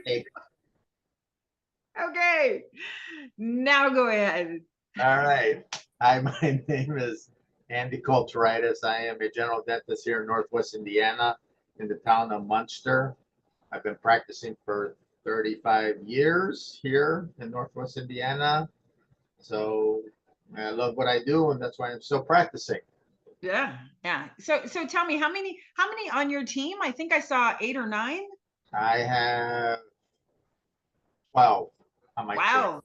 Hey, Okay, now go ahead. all right. Hi, my name is Andy Koultourides. I am a general dentist here in Northwest Indiana in the town of Munster. I've been practicing for 35 years here in Northwest Indiana. So I love what I do, and that's why I'm still practicing. Yeah, yeah. So tell me, how many on your team? I think I saw 8 or 9. I have 12 on my team. Wow,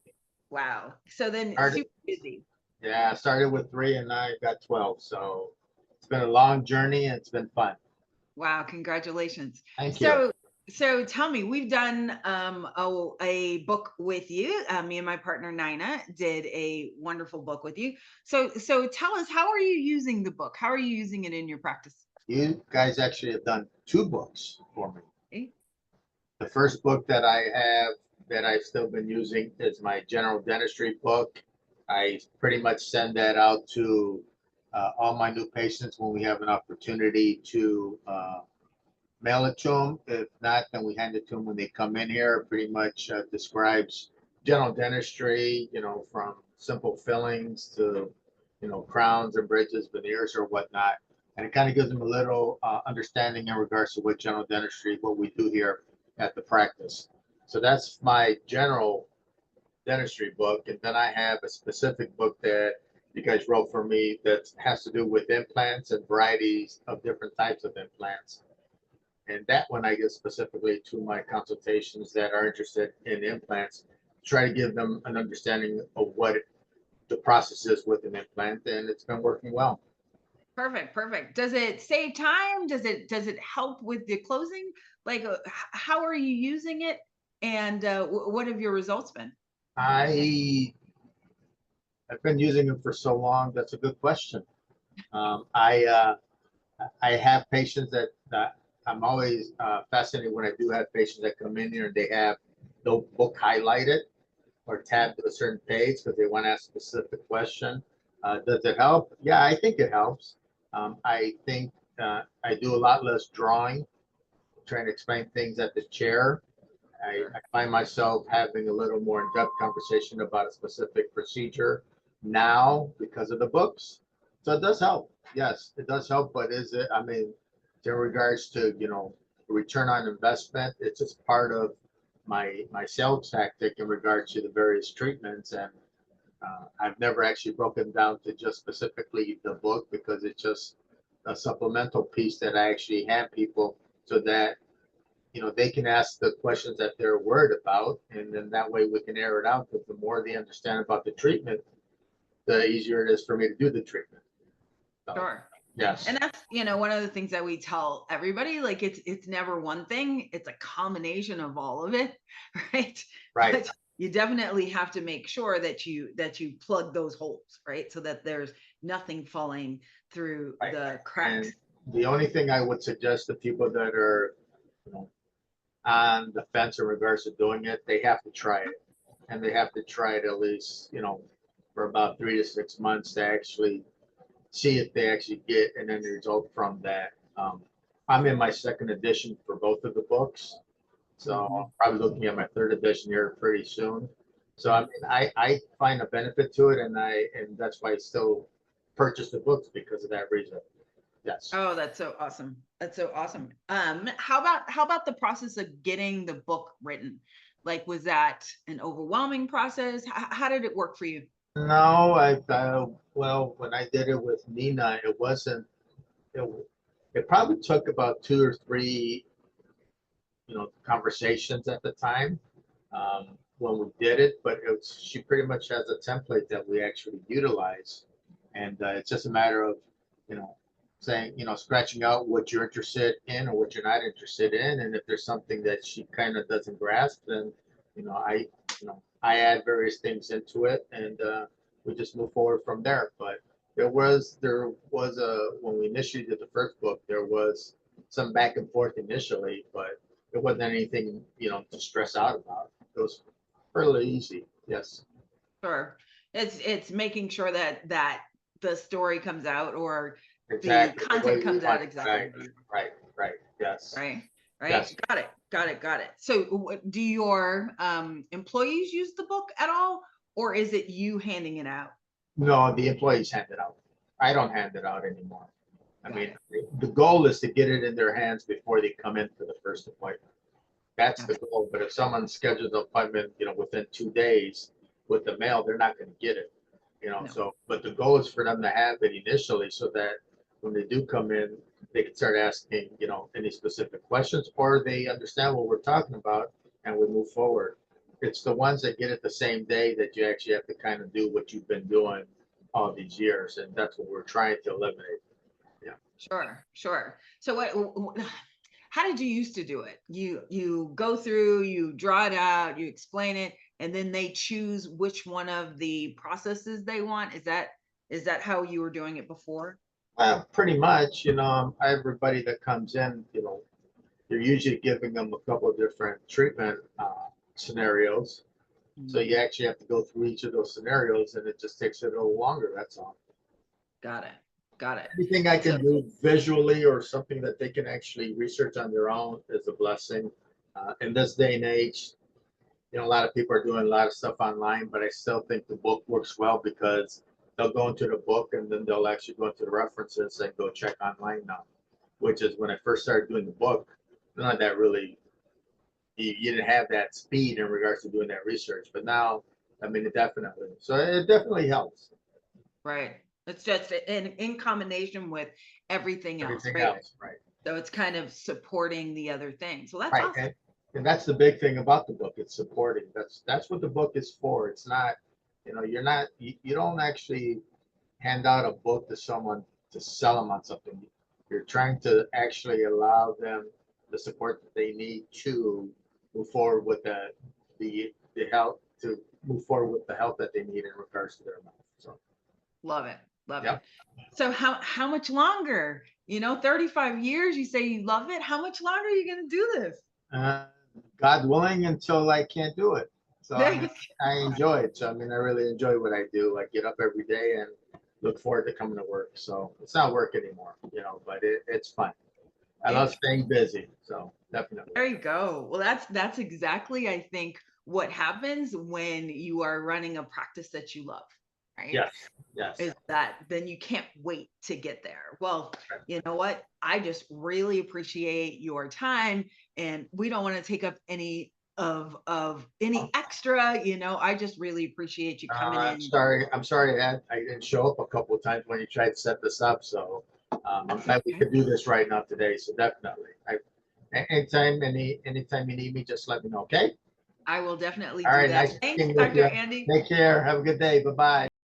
wow. So then Started, super busy. yeah, I started with three and now I've got 12. So it's been a long journey and it's been fun. Wow, congratulations. Thank you. So tell me, we've done a book with you. Me and my partner Nina did a wonderful book with you. So tell us, how are you using the book? How are you using it in your practice? You guys actually have done two books for me. Okay. The first book that I have that I've still been using is my general dentistry book. I pretty much send that out to all my new patients when we have an opportunity to mail it to them. If not, then we hand it to them when they come in here. It pretty much describes general dentistry, from simple fillings to, crowns and bridges, veneers or whatnot. And it kind of gives them a little understanding in regards to what general dentistry, what we do here at the practice. So that's my general dentistry book. And then I have a specific book that you guys wrote for me that has to do with implants and varieties of different types of implants. And that one I give specifically to my consultations that are interested in implants, try to give them an understanding of what the process is with an implant, and it's been working well. Perfect, perfect. Does it save time? Does it help with the closing? Like, how are you using it? And what have your results been? I I've been using them for so long. That's a good question. I have patients that I'm always fascinated when I do have patients that come in here and they have the book highlighted or tabbed to a certain page because they want to ask a specific question. Does it help? Yeah, I think it helps. I think I do a lot less drawing, trying to explain things at the chair. Sure. I find myself having a little more in-depth conversation about a specific procedure now because of the books. So it does help. Yes, it does help. But is it? I mean, in regards to return on investment, it's just part of my sales tactic in regards to the various treatments. And I've never actually broken down to just specifically the book because it's just a supplemental piece that I actually hand people so that they can ask the questions that they're worried about, and then that way we can air it out. Because the more they understand about the treatment, the easier it is for me to do the treatment. So, Sure. yes, And that's, one of the things that we tell everybody, like it's never one thing, it's a combination of all of it, right? right, But you definitely have to make sure that you plug those holes, right? So that there's nothing falling through right. the And cracks. the only thing I would suggest to people that are, you know, on the fence in regards to doing it, they have to try it, and they have to try it at least, for about 3 to 6 months to actually see if they actually get an end result from that. I'm in my second edition for both of the books, so I'm Mhm. probably looking at my third edition here pretty soon. So I mean, I find a benefit to it, and that's why I still purchase the books because of that reason. Yes. Oh, that's so awesome. That's so awesome. How about the process of getting the book written? Like, was that an overwhelming process? How did it work for you? No, well, when I did it with Nina, it wasn't. It, it probably took about two or three, conversations at the time when we did it. But she pretty much has a template that we actually utilize, and it's just a matter of, you know, saying, scratching out what you're interested in or what you're not interested in, and if there's something that she kind of doesn't grasp, then, I add various things into it, and we just move forward from there. But there was a when we initially did the first book, there was some back and forth initially, but it wasn't anything, to stress out about. It was fairly easy. Yes, Sure. It's making sure that the story comes out, or the exactly the way content we comes out want it. exactly Right, how you want, right, right. Yes, right? Right? yes. Got it. Got it. Got it. So do your employees use the book at all, or is it you handing it out? No, the employees hand it out. I don't hand it out anymore. I Got mean, it. the goal is to get it in their hands before they come in for the first appointment. That's the Got goal. But if someone schedules an appointment, within 2 days with the mail, they're not going to get it. No. So, but the goal is for them to have it initially so that when they do come in, they can start asking, any specific questions, or they understand what we're talking about and we move forward. It's the ones that get it the same day that you actually have to kind of do what you've been doing all these years. And that's what we're trying to eliminate. Yeah. Sure. Sure. So how did you used to do it? You go through, you draw it out, you explain it, and then they choose which one of the processes they want. Is that how you were doing it before? Well, pretty much, everybody that comes in, you're usually giving them a couple of different treatment scenarios. So Mm, you actually have to go through each of those scenarios and it just takes a little longer. That's all. got it. Got it. Anything I So can do visually or something that they can actually research on their own is a blessing. In this day and age, a lot of people are doing a lot of stuff online, but I still think the book works well because they'll go into the book and then they'll actually go into the references and go check online now, which is when I first started doing the book, none of that really, you didn't have that speed in regards to doing that research. But now, I mean, it definitely helps. right. It's just in combination with everything else, Everything right? else, right? So it's kind of supporting the other things. Well, that's Right. awesome. And that's the big thing about the book. It's supporting. That's what the book is for. It's not, you don't actually hand out a book to someone to sell them on something. You're trying to actually allow them the support that they need to move forward with the health to move forward with the help that they need in regards to their mouth. So Love it. Love it. yeah. So how much longer? 35 years, you say you love it. How much longer are you going to do this? Uh, God willing, until I can't do it. So I mean, I enjoy it. So I mean, I really enjoy what I do. I get up every day and look forward to coming to work. So it's not work anymore, but it's fun. I love It's staying busy. So definitely. There you go. Well, that's exactly, I think, what happens when you are running a practice that you love, right? Yes. Yes. Is that then you can't wait to get there. Well, you know what? I just really appreciate your time, and we don't want to take up any of any extra. I just really appreciate you coming I'm in. sorry. I'm sorry that I didn't show up a couple of times when you tried to set this up. So I'm That's glad we okay. could do this right now today. So definitely. Anytime you need me, just let me know. Okay. I will definitely All do right. that. Nice Thanks, speaking with Dr. you. Andy. Take care. Have a good day. Bye bye.